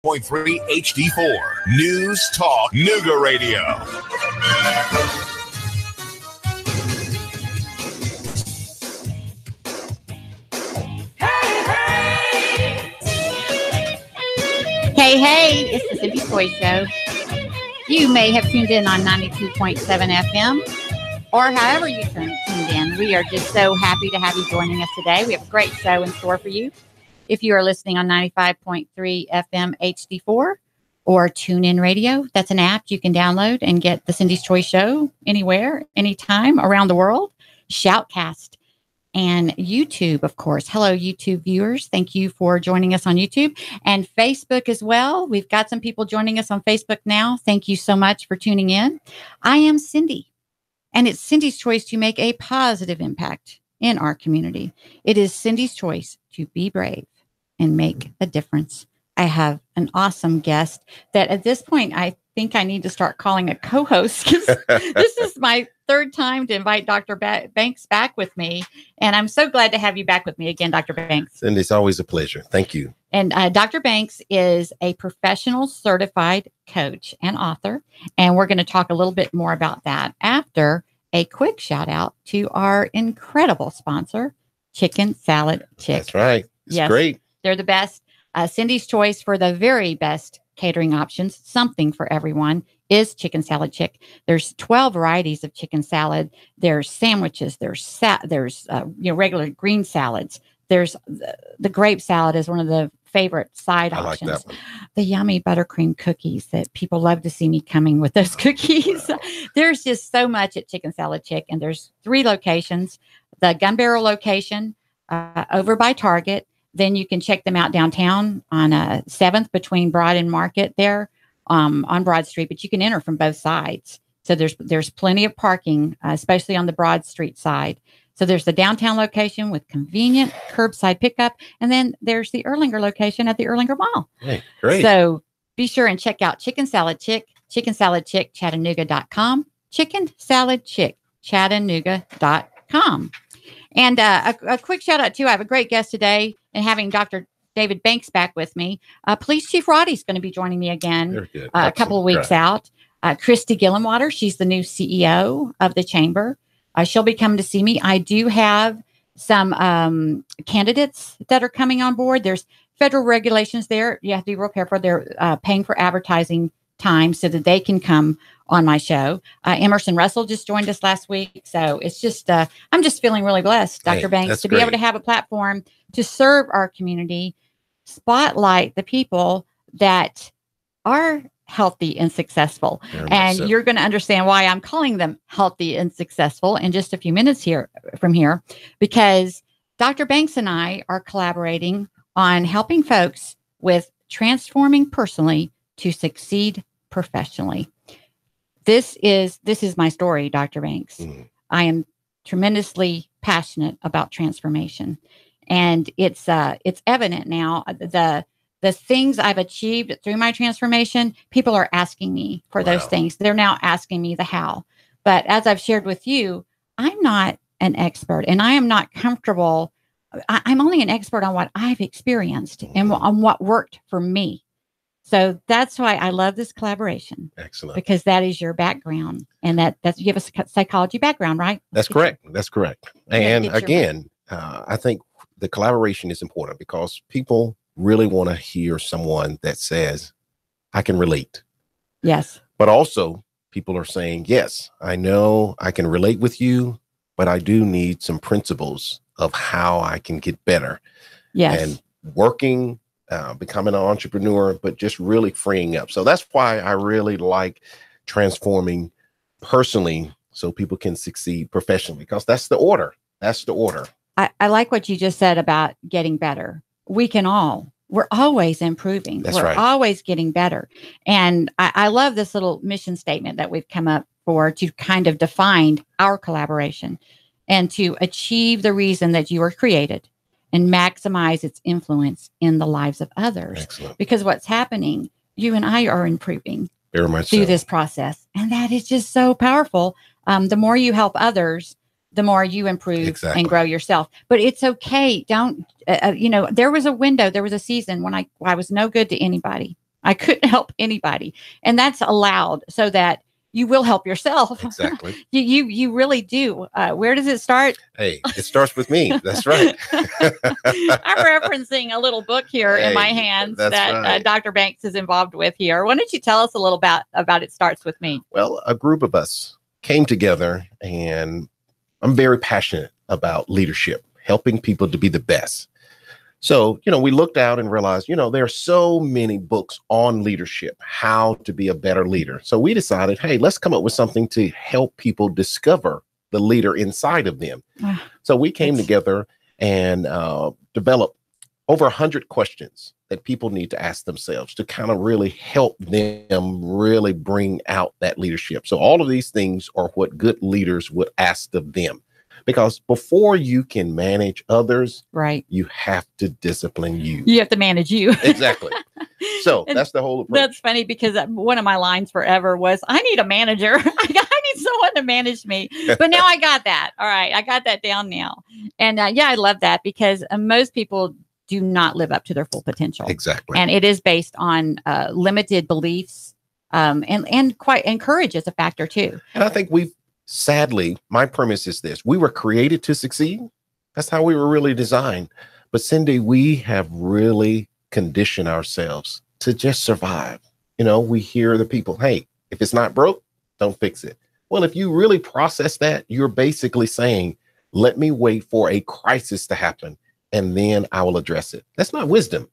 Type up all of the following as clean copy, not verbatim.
.3 HD4 News Talk Nooga Radio. Hey, it's the Cindy Toy Show. You may have tuned in on 92.7 FM or however you tuned in. We are just so happy to have you joining us today. We have a great show in store for you. If you are listening on 95.3 FM HD4 or TuneIn Radio, that's an app you can download and get the Cindy's Toy Show anywhere, anytime around the world. Shoutcast and YouTube, of course. Hello, YouTube viewers. Thank you for joining us on YouTube and Facebook as well. We've got some people joining us on Facebook now. Thank you so much for tuning in. I am Cindy, and it's Cindy's choice to make a positive impact in our community. It is Cindy's choice to be brave and make a difference. I have an awesome guest that at this point, I think I need to start calling a co-host because this is my third time to invite Dr. Banks back with me. And I'm so glad to have you back with me again, Dr. Banks. And it's always a pleasure. Thank you. And Dr. Banks is a professional certified coach and author. And we're going to talk a little bit more about that after a quick shout out to our incredible sponsor, Chicken Salad Chick. That's right. It's great. They're the best. Cindy's choice for the very best catering options, something for everyone, is Chicken Salad Chick. There's 12 varieties of chicken salad. There's sandwiches. There's regular green salads. There's the grape salad is one of the favorite side options. I like that one. The yummy buttercream cookies that people love to see me coming with those cookies. Wow. There's just so much at Chicken Salad Chick, and there's 3 locations. The Gun Barrel location over by Target. Then you can check them out downtown on 7th between Broad and Market there on Broad Street, but you can enter from both sides. So there's plenty of parking, especially on the Broad Street side. So there's the downtown location with convenient curbside pickup. And then there's the Erlanger location at the Erlanger Mall. Hey, great. So be sure and check out Chicken Salad Chick, Chattanooga.com, Chicken Salad Chick, Chattanooga.com. And a quick shout out too. I have a great guest today, and having Dr. David Banks back with me. Police Chief Roddy's going to be joining me again a couple of weeks out. Christy Gillenwater, she's the new CEO of the chamber. She'll be coming to see me. I do have some candidates that are coming on board. There's federal regulations there. You have to be real careful. They're paying for advertising time so that they can come on my show. Emerson Russell just joined us last week. So it's just, I'm just feeling really blessed, Dr. Banks, to be able to have a platform to serve our community, spotlight the people that are healthy and successful. And you're going to understand why I'm calling them healthy and successful in just a few minutes from here, because Dr. Banks and I are collaborating on helping folks with transforming personally to succeed professionally. This is my story, Dr. Banks. I am tremendously passionate about transformation, and it's evident now. The things I've achieved through my transformation, people are asking me for those things. They're now asking me the how. But as I've shared with you, I'm not an expert, and I am not comfortable. I'm only an expert on what I've experienced and on what worked for me. So that's why I love this collaboration. Excellent. Because that is your background, and that's you have a psychology background, right? That's correct. That's correct. And again, I think the collaboration is important because people really want to hear someone that says, I can relate. Yes. But also people are saying, yes, I know I can relate with you, but I do need some principles of how I can get better. Yes. And working, becoming an entrepreneur, but just really freeing up. So that's why I really like transforming personally so people can succeed professionally, because that's the order. That's the order. I like what you just said about getting better. We're always improving. That's we're right. always getting better. And I love this little mission statement that we've come up for to kind of define our collaboration and to achieve the reason that you were created and maximize its influence in the lives of others. Excellent. Because what's happening, you and I are improving very much through so. this process. And that is just so powerful. The more you help others, the more you improve and grow yourself. But it's okay. Don't, there was a window, there was a season when I was no good to anybody. I couldn't help anybody. And that's allowed so that you will help yourself. Exactly. You really do. Where does it start? Hey, it starts with me. That's right. I'm referencing a little book here in my hands that right. Dr. Banks is involved with here. Why don't you tell us a little about It Starts With Me? Well, a group of us came together, and I'm very passionate about leadership, helping people to be the best. So, we looked out and realized, there are so many books on leadership, how to be a better leader. So we decided, hey, let's come up with something to help people discover the leader inside of them. So we came together and developed over 100 questions that people need to ask themselves to kind of really help them really bring out that leadership. So all of these things are what good leaders would ask of them. Because before you can manage others, right, you have to discipline you. You have to manage you. Exactly. So that's the whole approach. That's funny because one of my lines forever was, I need a manager. I need someone to manage me. But now I got that. All right. I got that down now. And I love that because most people do not live up to their full potential. Exactly. And it is based on limited beliefs and courage is a factor too. And I think sadly, my premise is this: we were created to succeed. That's how we were really designed. But Cindy, we have really conditioned ourselves to just survive. We hear the people, hey, if it's not broke, don't fix it. Well, if you really process that, you're basically saying, let me wait for a crisis to happen, and then I will address it. That's not wisdom.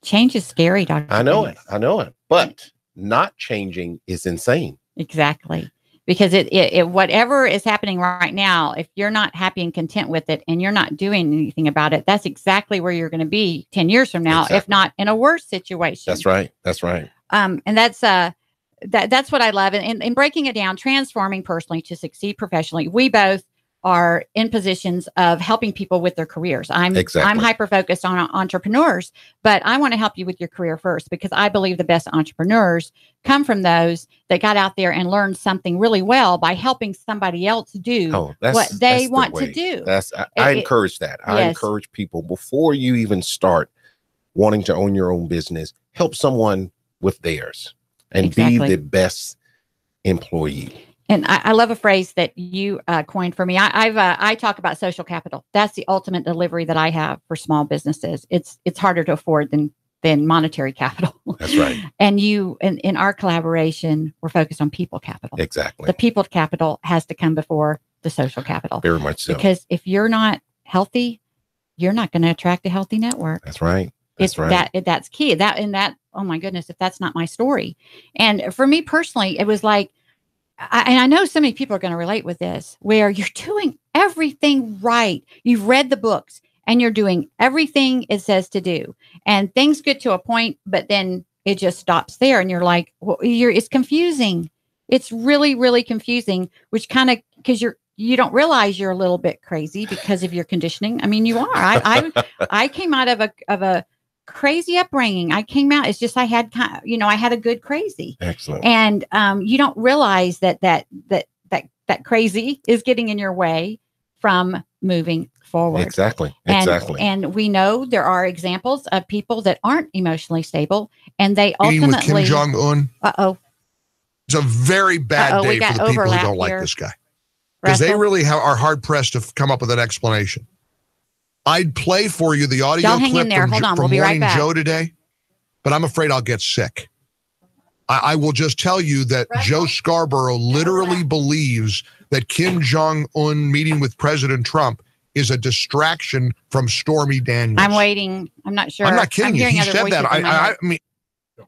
Change is scary, Dr. I know it. But not changing is insane. Exactly. Because it whatever is happening right now, if you're not happy and content with it and you're not doing anything about it, that's exactly where you're going to be 10 years from now, if not in a worse situation. That's right. That's right. And that's what I love. And in breaking it down, transforming personally to succeed professionally, we both are in positions of helping people with their careers. I'm hyper-focused on entrepreneurs, but I want to help you with your career first because I believe the best entrepreneurs come from those that got out there and learned something really well by helping somebody else do what they want to do. I encourage that. I encourage people, before you even start wanting to own your own business, help someone with theirs and be the best employee. And I love a phrase that you coined for me. I talk about social capital. That's the ultimate delivery that I have for small businesses. It's harder to afford than monetary capital. That's right. And in our collaboration, we're focused on people capital. Exactly. The people capital has to come before the social capital. Very much so. Because if you're not healthy, you're not going to attract a healthy network. That's right. That's key. Oh my goodness, if that's not my story. And for me personally, it was like, and I know so many people are going to relate with this, where you're doing everything right. You've read the books and you're doing everything it says to do. And things get to a point, but then it just stops there. And you're like, it's confusing. It's really, really confusing, which kind of, because you don't realize you're a little bit crazy because of your conditioning. I mean, you are. I came out of a crazy upbringing. I came out, it's just, I had a good crazy. Excellent. And you don't realize that crazy is getting in your way from moving forward. Exactly. And we know there are examples of people that aren't emotionally stable and they ultimately with Kim Jong-un. It's a very bad day for the people who don't like this guy. Because they really are hard pressed to come up with an explanation. I'd play for you the audio clip from Morning Joe today, but I'm afraid I'll get sick. I will just tell you that Joe Scarborough literally believes that Kim Jong-un meeting with President Trump is a distraction from Stormy Daniels. I'm waiting. I'm not sure. I'm not kidding you. He said that. I mean.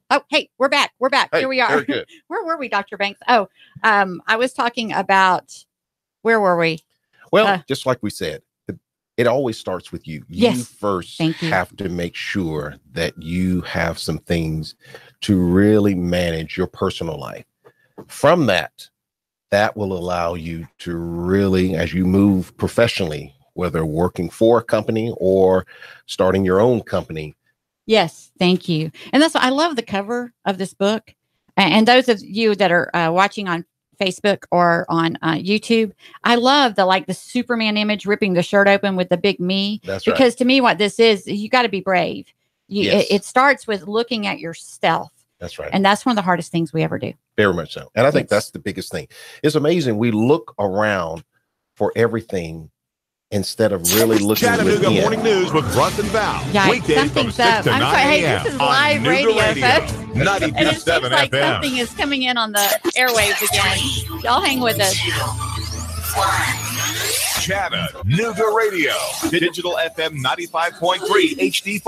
Oh, hey, we're back. Hey, here we are. Where were we, Dr. Banks? Oh, I was talking about, where were we? Well, just like we said, it always starts with you. Yes. You first have to make sure that you have some things to really manage your personal life. From that will allow you to really, as you move professionally, whether working for a company or starting your own company. Yes, thank you. And that's why I love the cover of this book. And those of you that are watching on Facebook or on YouTube, I love the Superman image, ripping the shirt open with the big me. That's because to me, what this is, you got to be brave. It starts with looking at yourself That's right. And that's one of the hardest things we ever do. Very much so. And I think that's the biggest thing. It's amazing. We look around for everything instead of really looking Chattanooga within. Morning News with Russ and Val. Yeah, Weekdays from 6 to 9 a.m. This is live radio, folks. 92.7 And it seems like FM. something is coming in on the airwaves again. Y'all hang with us. Chattanooga Radio. Digital FM 95.3 HD4.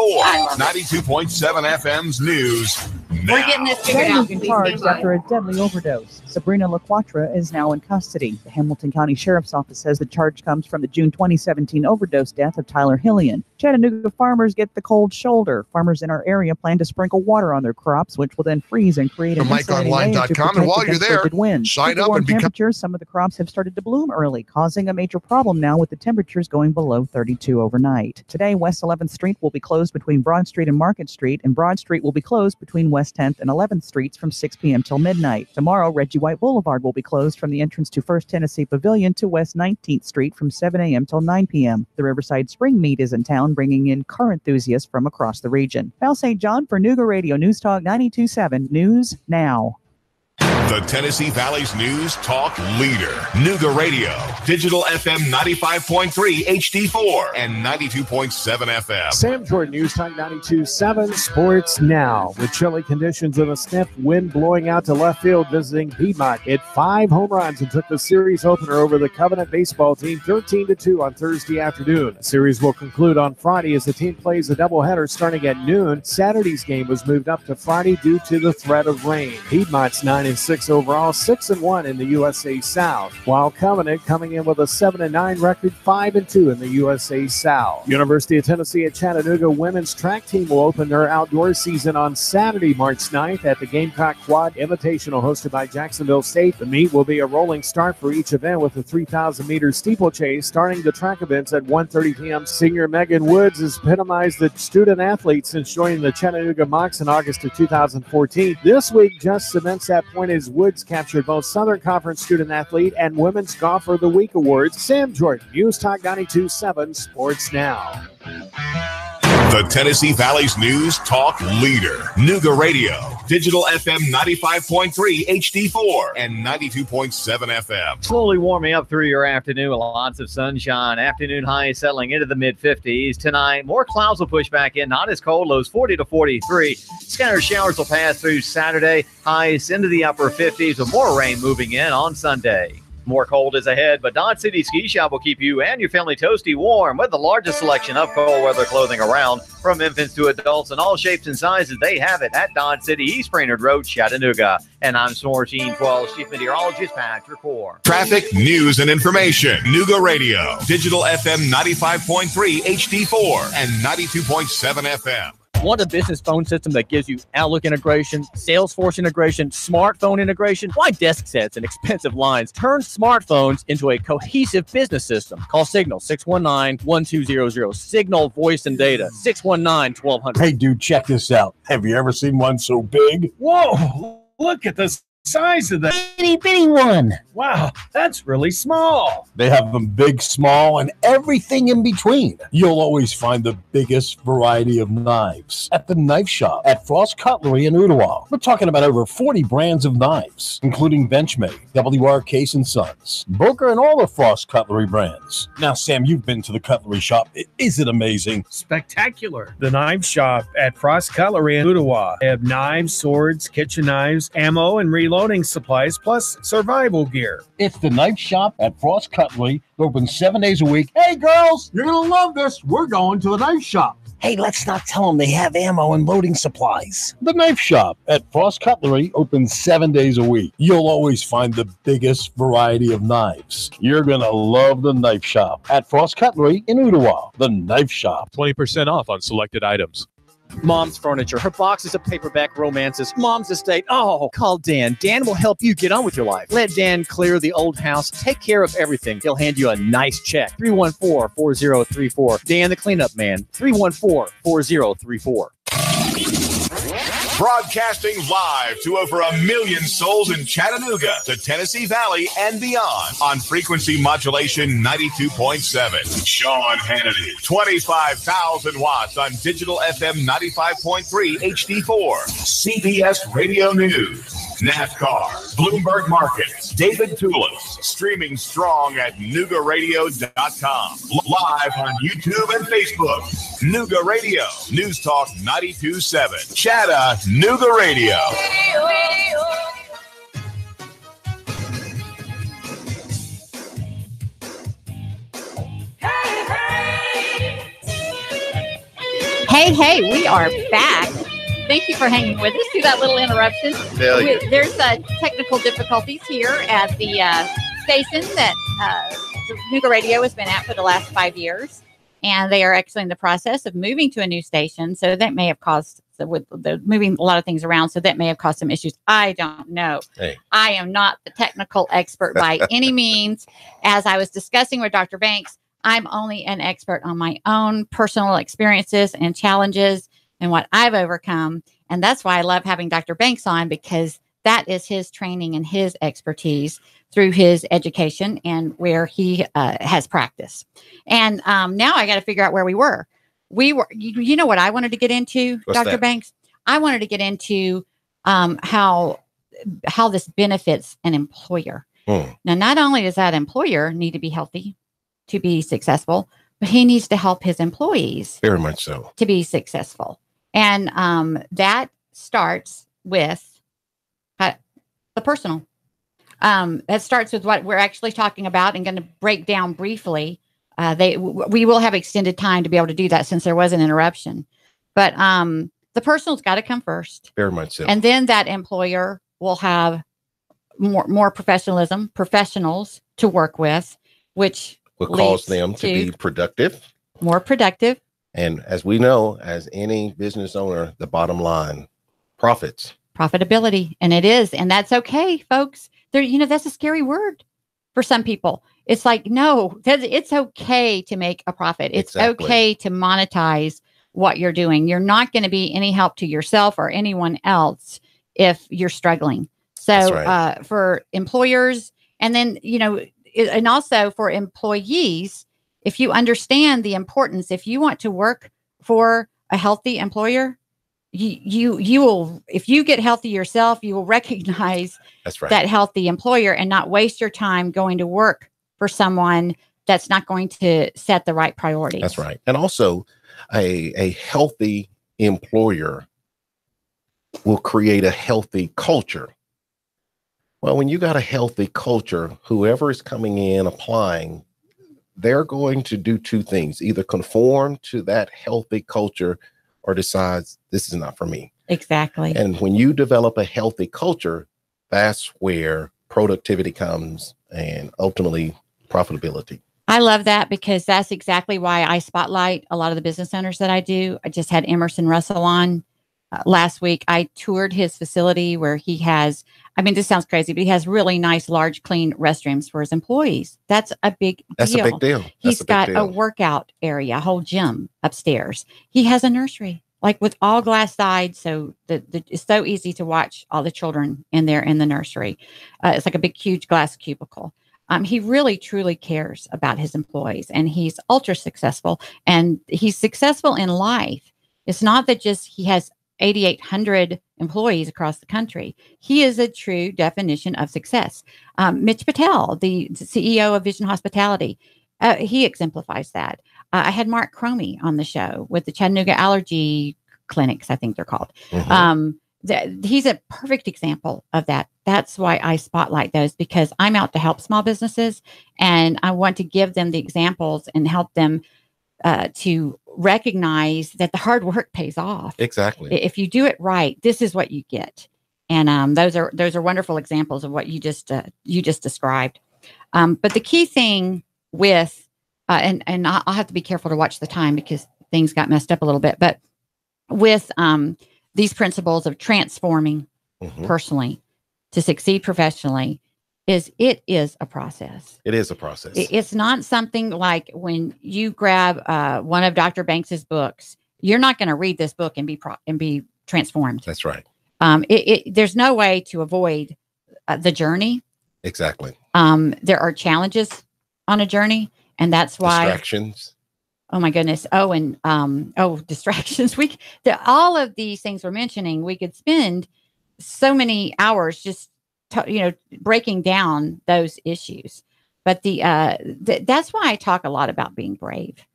92.7 FM's news. Now. We're getting this figured out. Being charged after a deadly overdose. Sabrina LaQuatra is now in custody. The Hamilton County Sheriff's Office says the charge comes from the June 2017 overdose death of Tyler Hillian. Chattanooga farmers get the cold shoulder. Farmers in our area plan to sprinkle water on their crops, which will then freeze and create an insulating layer to protect and while you're there, winds. sign up and become. Temperatures, some of the crops have started to bloom early, causing a major problem now with the temperatures going below 32 overnight. Today, West 11th Street will be closed between Broad Street and Market Street, and Broad Street will be closed between West 10th and 11th Streets from 6 p.m. till midnight. Tomorrow, Reggie White Boulevard will be closed from the entrance to First Tennessee Pavilion to West 19th Street from 7 a.m. till 9 p.m. The Riverside Spring Meet is in town, bringing in car enthusiasts from across the region. Val St. John for Nooga Radio News Talk 92.7 News Now. The Tennessee Valley's news talk leader. Nooga Radio. Digital FM 95.3 HD4 and 92.7 FM. Sam Jordan, News Talk 92.7 Sports Now. With chilly conditions and a stiff wind blowing out to left field, visiting Piedmont hit 5 home runs and took the series opener over the Covenant baseball team 13-2 on Thursday afternoon. The series will conclude on Friday as the team plays a doubleheader starting at noon. Saturday's game was moved up to Friday due to the threat of rain. Piedmont's 9-6 overall, 6-1 in the USA South, while Covenant coming in with a 7-9 record, 5-2 in the USA South. University of Tennessee at Chattanooga women's track team will open their outdoor season on Saturday, March 9th at the Gamecock Quad Invitational hosted by Jacksonville State. The meet will be a rolling start for each event with a 3,000-meter steeplechase starting the track events at 1:30 p.m. Senior Megan Woods has epitomized the student athlete since joining the Chattanooga Mocs in August of 2014. This week just cements that point as Woods captured both Southern Conference Student Athlete and Women's Golfer of the Week awards. Sam Jordan, News Talk 92.7 Sports Now. The Tennessee Valley's news talk leader. Nooga Radio. Digital FM 95.3 HD4 and 92.7 FM. Slowly warming up through your afternoon with lots of sunshine. Afternoon highs settling into the mid-50s. Tonight, more clouds will push back in. Not as cold, lows 40 to 43. Scattered showers will pass through Saturday. Highs into the upper 50s with more rain moving in on Sunday. More cold is ahead, but Dodge City Ski Shop will keep you and your family toasty warm with the largest selection of cold weather clothing around. From infants to adults in all shapes and sizes, they have it at Dodge City, East Brainerd Road, Chattanooga. And I'm Swarteen 12 Chief Meteorologist Patrick Core. Traffic, news, and information. Nooga Radio. Digital FM 95.3 HD4 and 92.7 FM. Want a business phone system that gives you Outlook integration, Salesforce integration, smartphone integration? Why desk sets and expensive lines? Turn smartphones into a cohesive business system. Call Signal 619-1200. Signal Voice and Data 619-1200. Hey, dude, check this out. Have you ever seen one so big? Whoa, look at this size of that itty bitty one. Wow, that's really small. They have them big, small, and everything in between. You'll always find the biggest variety of knives at the knife shop at Frost Cutlery in Ottawa. We're talking about over 40 brands of knives, including Benchmade, WR Case & Sons, Booker, and all the Frost Cutlery brands. Now, Sam, you've been to the cutlery shop. Is it amazing? Spectacular. The knife shop at Frost Cutlery in Ottawa. They have knives, swords, kitchen knives, ammo, and reloading supplies, plus survival gear. It's the knife shop at Frost Cutlery. They're open 7 days a week. Hey, girls, you're going to love this. We're going to the knife shop. Hey, let's not tell them they have ammo and loading supplies. The knife shop at Frost Cutlery opens 7 days a week. You'll always find the biggest variety of knives. You're going to love the knife shop at Frost Cutlery in Ottawa. The knife shop. 20% off on selected items. Mom's Furniture, her boxes of paperback romances, Mom's Estate. Oh, call Dan. Dan will help you get on with your life. Let Dan clear the old house. Take care of everything. He'll hand you a nice check. 314-4034. Dan the Cleanup Man. 314-4034. Broadcasting live to over 1 million souls in Chattanooga, the Tennessee Valley, and beyond on frequency modulation 92.7. Sean Hannity, 25,000 watts on digital FM 95.3 HD4. CBS Radio News. NASCAR, Bloomberg Markets, David Tulis, streaming strong at NoogaRadio.com. Live on YouTube and Facebook. Nooga Radio, News Talk 92.7. Chattanooga Radio. Hey, we are back. Thank you for hanging with us through that little interruption. There's technical difficulties here at the station that Nooga Radio has been at for the last 5 years. And they are actually in the process of moving to a new station. So that may have caused, with the moving a lot of things around, so that may have caused some issues. I don't know. Hey. I am not the technical expert by any means. As I was discussing with Dr. Banks, I'm only an expert on my own personal experiences and challenges and what I've overcome. And that's why I love having Dr. Banks on, because that is his training and his expertise through his education and where he has practice. And now I got to figure out where we were. You know what I wanted to get into, What's Dr. that? Banks? I wanted to get into how this benefits an employer. Now, not only does that employer need to be healthy to be successful, but he needs to help his employees Very much so. to be successful. And that starts with the personal. That starts with what we're actually talking about and going to break down briefly. We will have extended time to be able to do that since there was an interruption. But the personal's got to come first. Very much so. And then that employer will have more professionals to work with, which will cause them to be productive. More productive. And as we know, as any business owner, the bottom line, profits. Profitability. And it is. And that's okay, folks. That's a scary word for some people. It's like, no, it's okay to make a profit. It's okay to monetize what you're doing. You're not going to be any help to yourself or anyone else if you're struggling. So for employers, and then, and also for employees, if you understand the importance, if you want to work for a healthy employer, you will, if you get healthy yourself, you will recognize that healthy employer and not waste your time going to work for someone that's not going to set the right priorities. That's right. And also a healthy employer will create a healthy culture. Well, when you got a healthy culture, whoever is coming in applying, they're going to do two things: either conform to that healthy culture or decides this is not for me. Exactly. And when you develop a healthy culture, that's where productivity comes and ultimately profitability. I love that, because that's exactly why I spotlight a lot of the business owners that I do. I just had Emerson Russell on last week. I toured his facility where he has, this sounds crazy, but he has really nice, large, clean restrooms for his employees. That's a big deal. That's a big deal. He's got a workout area, a whole gym upstairs. He has a nursery, like with all glass sides. So it's so easy to watch all the children in there in the nursery. It's like a big, huge glass cubicle. He really, truly cares about his employees, and he's ultra successful, and he's successful in life. It's not that just he has 8,800 employees across the country. He is a true definition of success. Mitch Patel, the CEO of Vision Hospitality, he exemplifies that. I had Mark Cromie on the show with the Chattanooga Allergy Clinics, I think they're called. He's a perfect example of that. That's why I spotlight those, because I'm out to help small businesses, and I want to give them the examples and help them to recognize that the hard work pays off. Exactly. If you do it right, this is what you get. And those are wonderful examples of what you just described. But the key thing with and I'll have to be careful to watch the time because things got messed up a little bit. But with these principles of transforming personally to succeed professionally, it is a process. It is a process. It's not something like when you grab one of Dr. Banks's books, you're not going to read this book and be transformed. That's right. There's no way to avoid the journey. Exactly. There are challenges on a journey, and that's why distractions. Oh my goodness. Oh, and distractions. All of these things we're mentioning, we could spend so many hours just breaking down those issues. But that's why I talk a lot about being brave.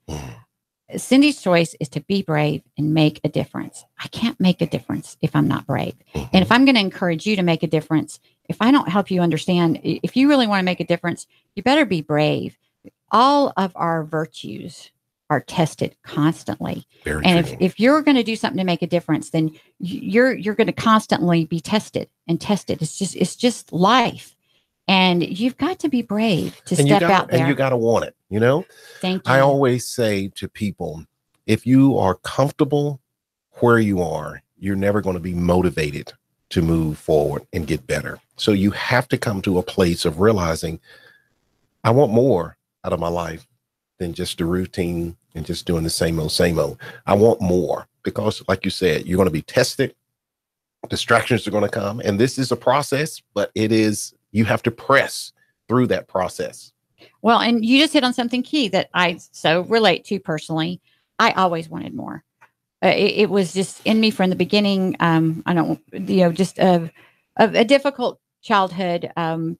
Cindy's choice is to be brave and make a difference. I can't make a difference if I'm not brave. And if I'm going to encourage you to make a difference, if I don't help you understand, if you really want to make a difference, you better be brave. All of our virtues are tested constantly. If you're going to do something to make a difference, then you're going to constantly be tested and tested. It's just life. And you've got to be brave to step out there. And you got to want it, you know? Thank you. I always say to people, if you are comfortable where you are, you're never going to be motivated to move forward and get better. So you have to come to a place of realizing, I want more out of my life than just the routine and just doing the same old, same old. I want more because, like you said, you're going to be tested. Distractions are going to come. And this is a process, but you have to press through that process. Well, and you just hit on something key that I so relate to personally. I always wanted more. It was just in me from the beginning. Just a difficult childhood,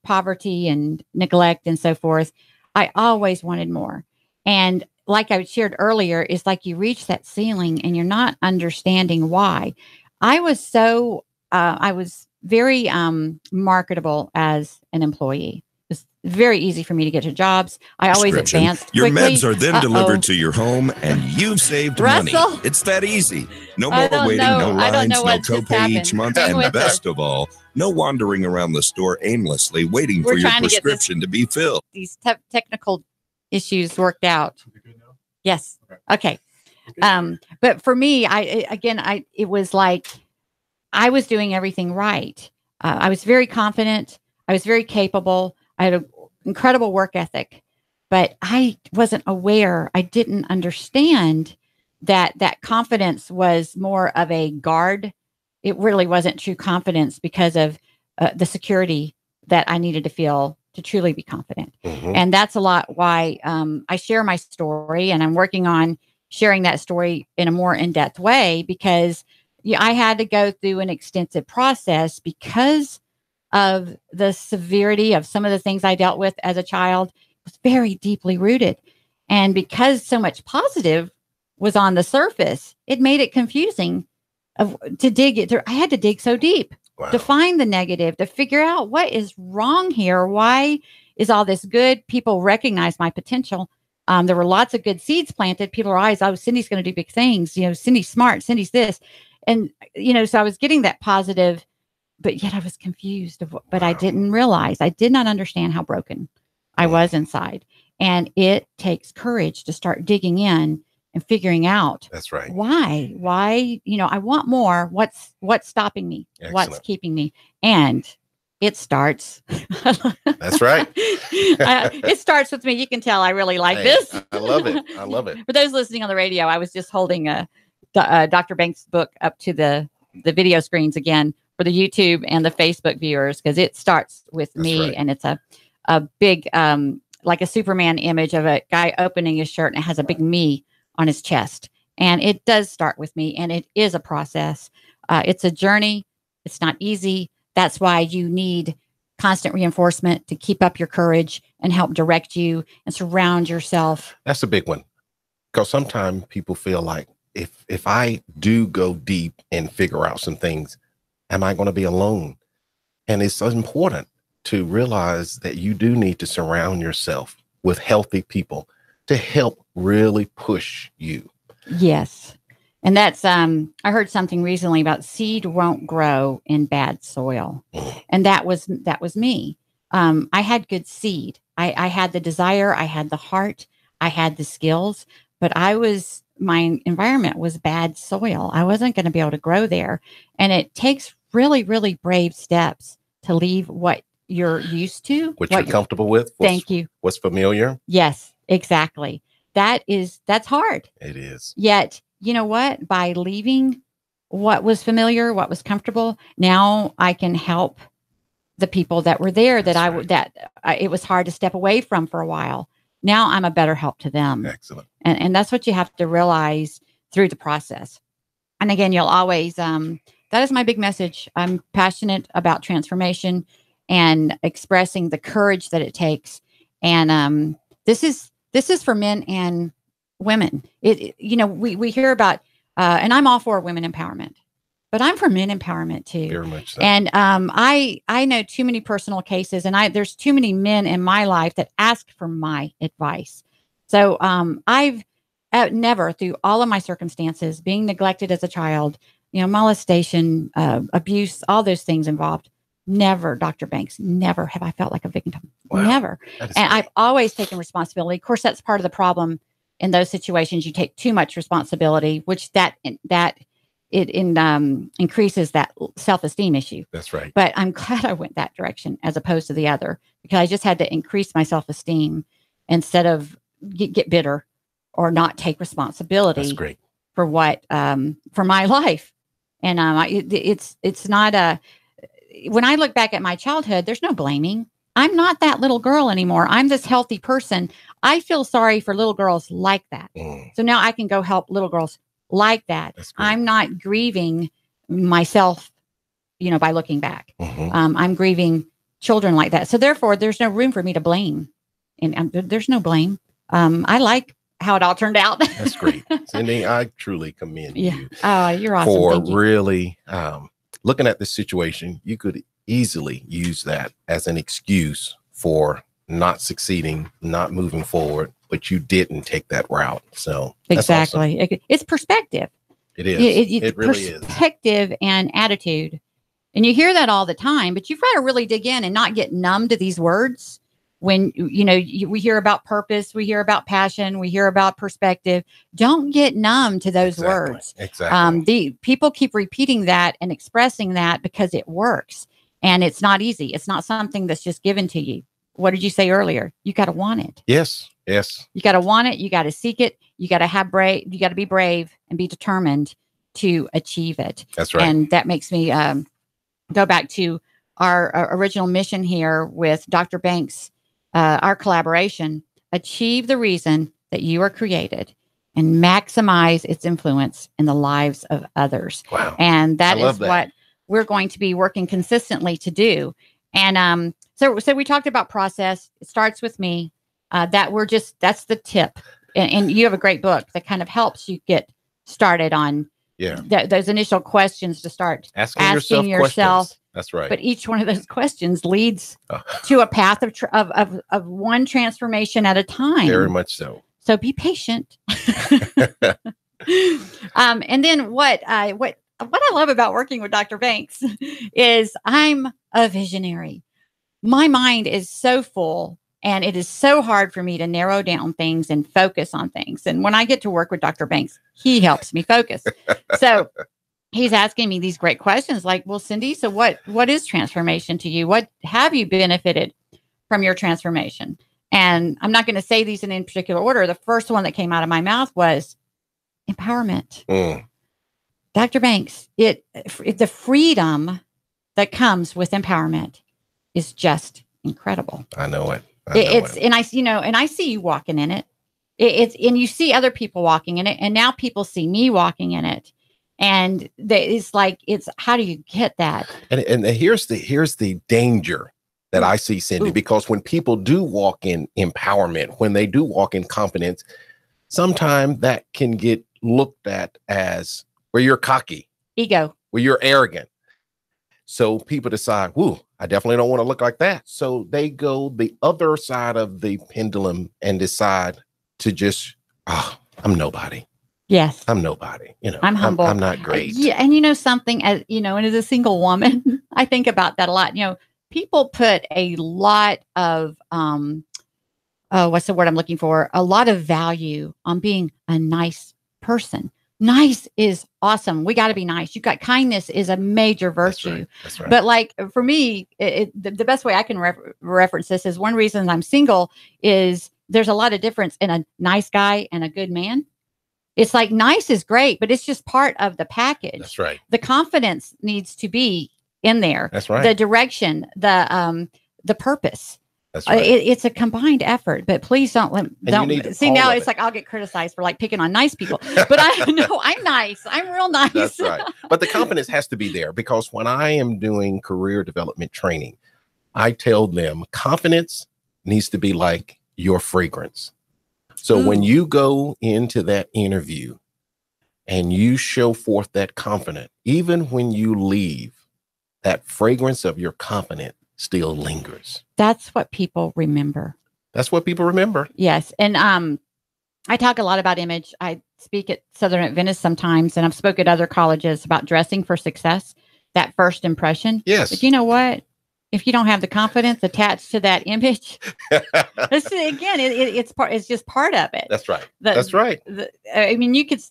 poverty and neglect and so forth. I always wanted more. And like I shared earlier, it's like you reach that ceiling and you're not understanding why. I was very marketable as an employee. It was very easy for me to get to jobs. I always advanced quickly. Your meds are then delivered to your home and you've saved money. It's that easy. No more waiting, no lines, no copay each month. And best of all, no wandering around the store aimlessly waiting for your prescription to be filled. These technical issues worked out. Yes. Okay. But for me, it was like I was doing everything right. I was very confident. I was very capable. I had an incredible work ethic, but I wasn't aware. I didn't understand that confidence was more of a guard. It really wasn't true confidence because of the security that I needed to feel to truly be confident. And that's a lot why I share my story, and I'm working on sharing that story in a more in-depth way because I had to go through an extensive process because of the severity of some of the things I dealt with as a child. It was very deeply rooted. And because so much positive was on the surface, it made it confusing to dig it through. I had to dig so deep to find the negative, to figure out what is wrong here. Why is all this good? People recognize my potential. There were lots of good seeds planted. People realized, oh, Cindy's going to do big things. Cindy's smart. Cindy's this. And, so I was getting that positive, but yet I was confused. But I didn't realize, I did not understand how broken I was inside. And it takes courage to start digging in and figuring out that's right. Why, I want more. What's stopping me? Excellent. What's keeping me? And it starts. That's right. It starts with me. You can tell I really like this. I love it. I love it. For those listening on the radio, I was just holding Dr. Banks' book up to the video screens again for the YouTube and the Facebook viewers, because it starts with me. Right. And it's a big, like a Superman image of a guy opening his shirt and it has a big me on his chest. And it does start with me, and it is a process. It's a journey. It's not easy. That's why you need constant reinforcement to keep up your courage and help direct you and surround yourself. That's a big one. Because sometimes people feel like if I do go deep and figure out some things, am I going to be alone? And it's so important to realize that you do need to surround yourself with healthy people to help really push you. Yes. And that's, I heard something recently about seed won't grow in bad soil. And that was me. I had good seed. I had the desire, I had the heart, I had the skills, but my environment was bad soil. I wasn't going to be able to grow there. And it takes really, really brave steps to leave what you're used to. What you're comfortable with. Thank you. What's familiar. Yes, exactly. That's hard. It is. Yet, you know what? By leaving what was familiar, what was comfortable. Now I can help the people that were there that it was hard to step away from for a while. Now I'm a better help to them. Excellent. And that's what you have to realize through the process. And again, you'll always, that is my big message. I'm passionate about transformation and expressing the courage that it takes. And this is for men and women. We hear about, and I'm all for women empowerment, but I'm for men empowerment too. Very much so. And I know too many personal cases, and there's too many men in my life that ask for my advice. So I've never, through all of my circumstances, being neglected as a child, molestation, abuse, all those things involved. Never, Dr. Banks, never have I felt like a victim. Wow. Never. And I've always taken responsibility. Of course, that's part of the problem in those situations. You take too much responsibility, which increases that self-esteem issue. That's right. But I'm glad I went that direction as opposed to the other, because I just had to increase my self-esteem instead of get bitter or not take responsibility. That's great. For what, for my life. And it's not when I look back at my childhood, there's no blaming. I'm not that little girl anymore. I'm this healthy person. I feel sorry for little girls like that. So now I can go help little girls like that. I'm not grieving myself, by looking back. I'm grieving children like that. So therefore, there's no room for me to blame. And there's no blame. I like how it all turned out. That's great. Cindy, I truly commend you. Oh, you're awesome. For really looking at this situation. You could easily use that as an excuse for not succeeding, not moving forward, but you didn't take that route. So exactly. Awesome. It's perspective. It is. It really is. Perspective and attitude. And you hear that all the time, but you've got to really dig in and not get numb to these words. When, we hear about purpose, we hear about passion, we hear about perspective. Don't get numb to those words. Exactly. The people keep repeating that and expressing that because it works, and it's not easy. It's not something that's just given to you. What did you say earlier? You got to want it. Yes. You got to want it. You got to seek it. You got to you got to be brave and be determined to achieve it. That's right. And that makes me go back to our original mission here with Dr. Banks. Our collaboration, achieve the reason that you are created and maximize its influence in the lives of others. Wow. And that is what we're going to be working consistently to do. And so we talked about process. It starts with me. That's the tip. And you have a great book that kind of helps you get started on those initial questions to start asking yourself. That's right. But each one of those questions leads to a path of one transformation at a time. Very much so. So be patient. And then what I love about working with Dr. Banks is I'm a visionary. My mind is so full, and it is so hard for me to narrow down things and focus on things. And when I get to work with Dr. Banks, he helps me focus. So he's asking me these great questions like, well, Cindy, so what is transformation to you? What have you benefited from your transformation? And I'm not going to say these in any particular order. The first one that came out of my mouth was empowerment. Dr. Banks, the freedom that comes with empowerment is just incredible. I know it. And I see you walking in it. And you see other people walking in it. And now people see me walking in it. And it's how do you get that? And here's the danger that I see, Cindy, because when people do walk in empowerment, when they do walk in confidence, sometimes that can get looked at as where you're cocky, ego, where you're arrogant. So people decide, whoo, I definitely don't want to look like that. So they go the other side of the pendulum and decide to just, I'm nobody. Yes. I'm nobody. I'm humble. I'm not great. And something, and as a single woman, I think about that a lot. People put a lot of, what's the word I'm looking for? A lot of value on being a nice person. Nice is awesome. We got to be nice. Kindness is a major virtue. That's right. But for me, the best way I can reference this is one reason I'm single is there's a lot of difference in a nice guy and a good man. It's like nice is great, but it's just part of the package. That's right. The confidence needs to be in there. That's right. The direction, the purpose. That's right. It's a combined effort, but please don't see now. It's like I'll get criticized for like picking on nice people, but I know I'm nice. I'm real nice. That's right. But the confidence has to be there, because when I am doing career development training, I tell them confidence needs to be like your fragrance. So when you go into that interview and you show forth that confidence, even when you leave, that fragrance of your confidence still lingers. That's what people remember. That's what people remember. Yes. And I talk a lot about image. I speak at Southern Adventist sometimes, and I've spoken at other colleges about dressing for success, that first impression. Yes. But you know what? If you don't have the confidence attached to that image, it's just part of it. That's right. That's right. I mean, you could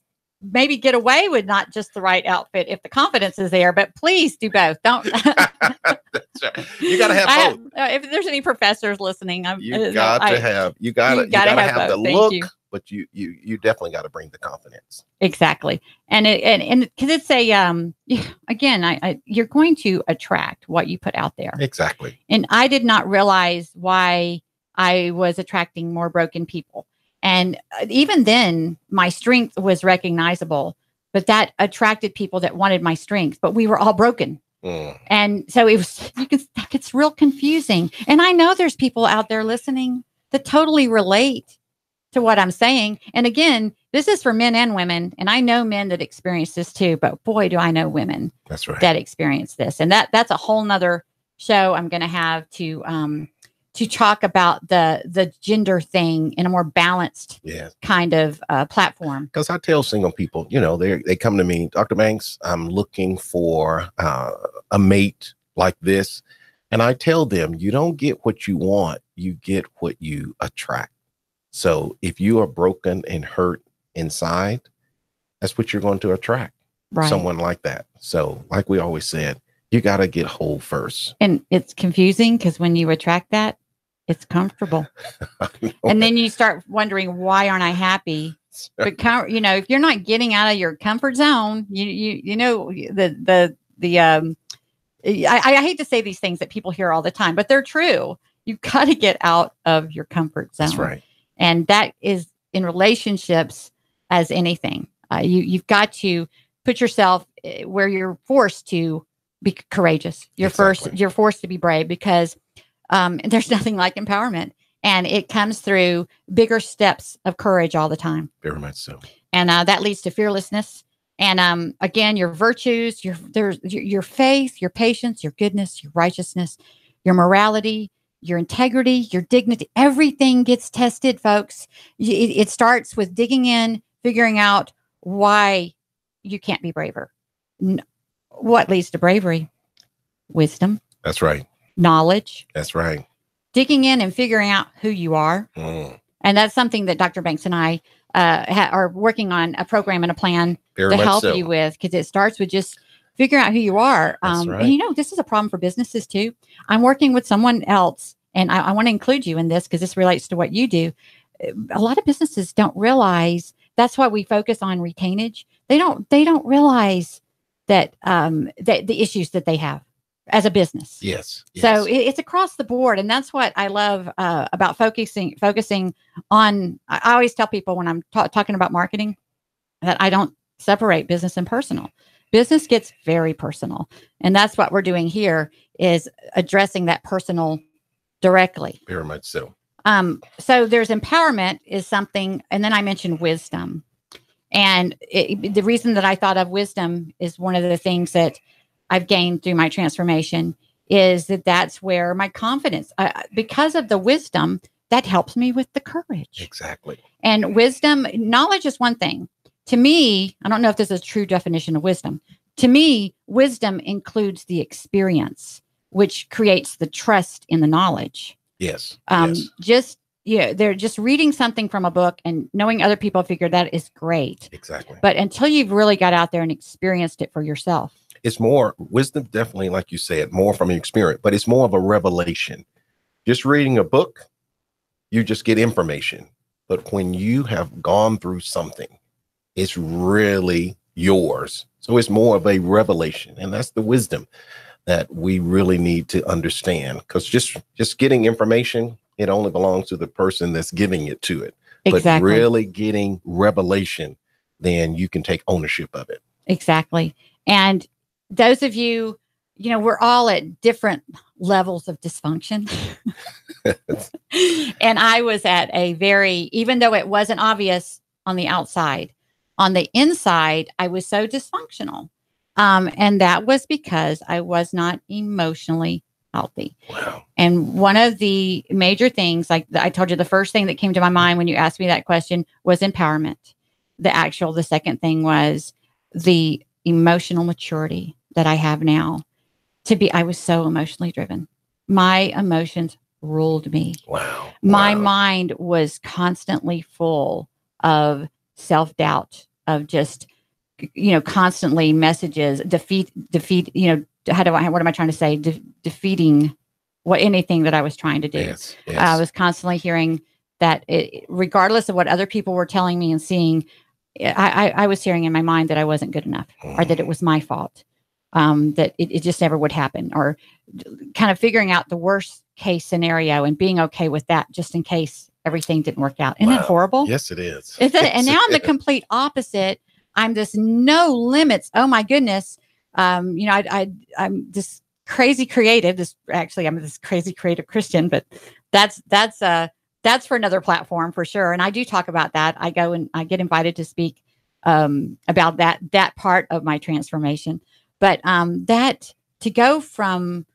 maybe get away with not just the right outfit if the confidence is there, but please do both. Don't. That's right. You got to have both. If there's any professors listening, you got to have the look, but you definitely got to bring the confidence. Exactly. And because it's a, again, you're going to attract what you put out there. Exactly. And I did not realize why I was attracting more broken people. And even then my strength was recognizable, but that attracted people that wanted my strength, but we were all broken. And so it's real confusing. And I know there's people out there listening that totally relate to what I'm saying. And again, this is for men and women. And I know men that experience this too, but boy, do I know women that experience this. And that's a whole nother show I'm going to have to talk about the gender thing in a more balanced kind of platform. Because I tell single people, they come to me, Dr. Banks, I'm looking for a mate like this. And I tell them, you don't get what you want, you get what you attract. So if you are broken and hurt inside, that's what you're going to attract. Right. Someone like that. So like we always said, you got to get whole first. And it's confusing because when you attract that, it's comfortable. And then you start wondering, why aren't I happy? But if you're not getting out of your comfort zone, I hate to say these things that people hear all the time, but they're true. You've got to get out of your comfort zone. That's right. And that is in relationships as anything. You've got to put yourself where you're forced to be courageous. You're forced to be brave, because there's nothing like empowerment, and it comes through bigger steps of courage all the time. Very much so. And that leads to fearlessness. And again, your virtues, your faith, your patience, your goodness, your righteousness, your morality, your integrity, your dignity, everything gets tested, folks. It starts with digging in, figuring out why you can't be braver. What leads to bravery? Wisdom. That's right. Knowledge. That's right. Digging in and figuring out who you are. And that's something that Dr. Banks and I are working on a program and a plan to help you with, because it starts with just figuring out who you are. Right. And this is a problem for businesses too. I'm working with someone else, and I want to include you in this because this relates to what you do. A lot of businesses don't realize that's why we focus on retainage. They don't realize that the issues that they have as a business. Yes. So it's across the board. And that's what I love about focusing on. I always tell people when I'm talking about marketing that I don't separate business and personal. Business gets very personal. And that's what we're doing here, is addressing that personal directly. Very much so. So there's empowerment is something. And then I mentioned wisdom. And the reason that I thought of wisdom is one of the things that I've gained through my transformation is that's where my confidence, because of the wisdom, that helps me with the courage. Exactly. And wisdom, knowledge is one thing. To me, I don't know if this is a true definition of wisdom. To me, wisdom includes the which creates the trust in the knowledge. Yes. They're just reading something from a book and knowing other people figure that is great. Exactly. But until you've really got out there and experienced it for yourself. It's more wisdom, definitely, like you said, more from experience, but it's more of a revelation. Just reading a book, you just get information. But when you have gone through something, it's really yours. So it's more of a revelation, and that's the wisdom that we really need to understand, because just getting information, it only belongs to the person that's giving it to it. Exactly. But really getting revelation, then you can take ownership of it. Exactly. And those of you, we're all at different levels of dysfunction. And I was at even though it wasn't obvious on the outside, on the inside, I was so dysfunctional. And that was because I was not emotionally healthy. Wow. And one of the major things, like I told you, the first thing that came to my mind when you asked me that question was empowerment. The second thing was the emotional maturity that I have now. I was so emotionally driven. My emotions ruled me. Wow. My mind was constantly full of self-doubt, of just constantly messages, defeat, what am I trying to say? Defeating anything that I was trying to do. Yes. I was constantly hearing that regardless of what other people were telling me and seeing, I was hearing in my mind that I wasn't good enough, or that it was my fault, that it just never would happen, or kind of figuring out the worst case scenario and being okay with that just in case everything didn't work out. Isn't that horrible? Yes, it is. And now I'm the complete opposite. I'm this no limits. Oh my goodness. I'm this crazy creative. I'm this crazy creative Christian, but that's for another platform for sure. And I do talk about that. I go and I get invited to speak about that part of my transformation. But that to go from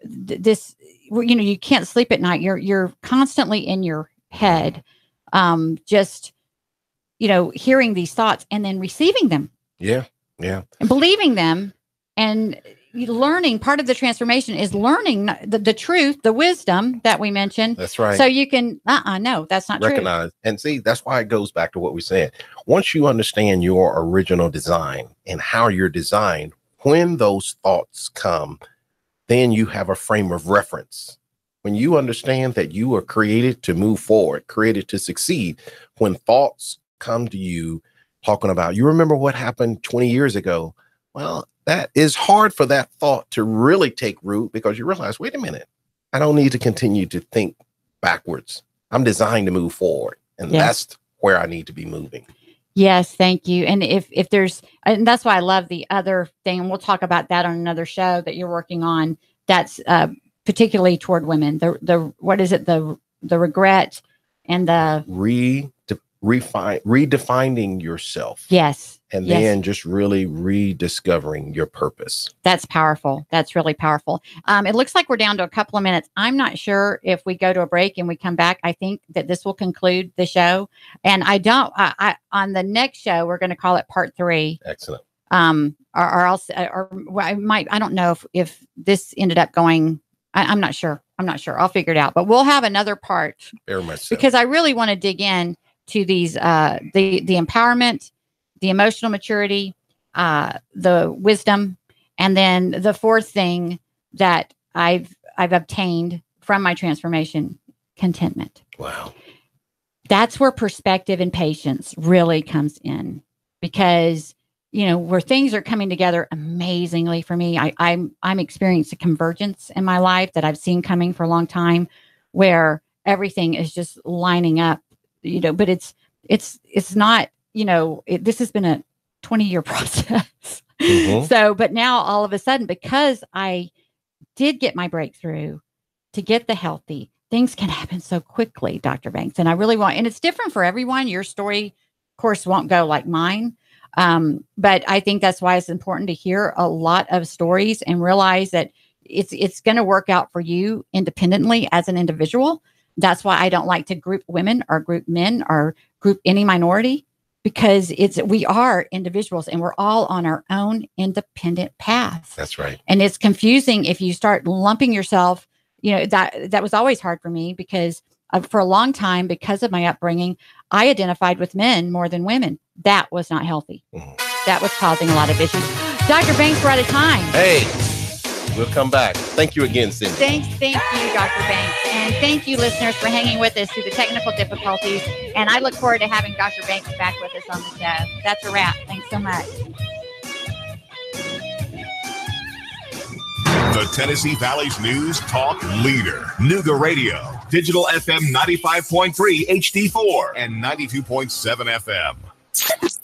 this, you can't sleep at night. You're constantly in your head, just hearing these thoughts and then receiving them. Yeah. And believing them, and learning. Part of the transformation is learning the truth, the wisdom that we mentioned. That's right. So you can, no, that's not recognize. True. And see, that's why it goes back to what we said. Once you understand your original design and how you're designed, when those thoughts come, then you have a frame of reference. When you understand that you are created to move forward, created to succeed, when thoughts come to you talking about, you remember what happened 20 years ago? Well, that is hard for that thought to really take root, because you realize, wait a minute, I don't need to continue to think backwards. I'm designed to move forward. And that's where I need to be moving. Yes, thank you. And if there's, and that's why I love the other thing, and we'll talk about that on another show that you're working on, that's particularly toward women. What is it? The regret and the redefining yourself. Yes. And then just really rediscovering your purpose. That's powerful. That's really powerful. It looks like we're down to a couple of minutes. I'm not sure if we go to a break and we come back. I think that this will conclude the show. And I on the next show, we're going to call it part 3. Excellent. I don't know if this ended up going, I'm not sure. I'll figure it out, but we'll have another part. Very much so. Because I really want to dig in to these, the empowerment, the emotional maturity, the wisdom, and then the fourth thing that I've obtained from my transformation, contentment. Wow. That's where perspective and patience really comes in, because where things are coming together amazingly for me. I'm experiencing a convergence in my life that I've seen coming for a long time, where everything is just lining up. But it's not. This has been a 20-year process. Mm-hmm. So, but now all of a sudden, because I did get my breakthrough to get the healthy, things can happen so quickly, Dr. Banks. And I really want, and it's different for everyone. Your story, of course, won't go like mine. But I think that's why it's important to hear a lot of stories and realize that it's going to work out for you independently as an individual. That's why I don't like to group women or group men or group any minority, because we are individuals and we're all on our own independent path. That's right. And it's confusing if you start lumping yourself. That was always hard for me, because for a long time, because of my upbringing, I identified with men more than women. That was not healthy. Mm-hmm. That was causing a lot of issues. Dr. Banks, we're out of time. Hey, We'll come back. Thank you again, Cindy. Thank you, Dr. Banks. And thank you, listeners, for hanging with us through the technical difficulties. And I look forward to having Dr. Banks back with us on the show. That's a wrap. Thanks so much. The Tennessee Valley's news talk leader, Nooga Radio, digital FM 95.3 HD4 and 92.7 FM.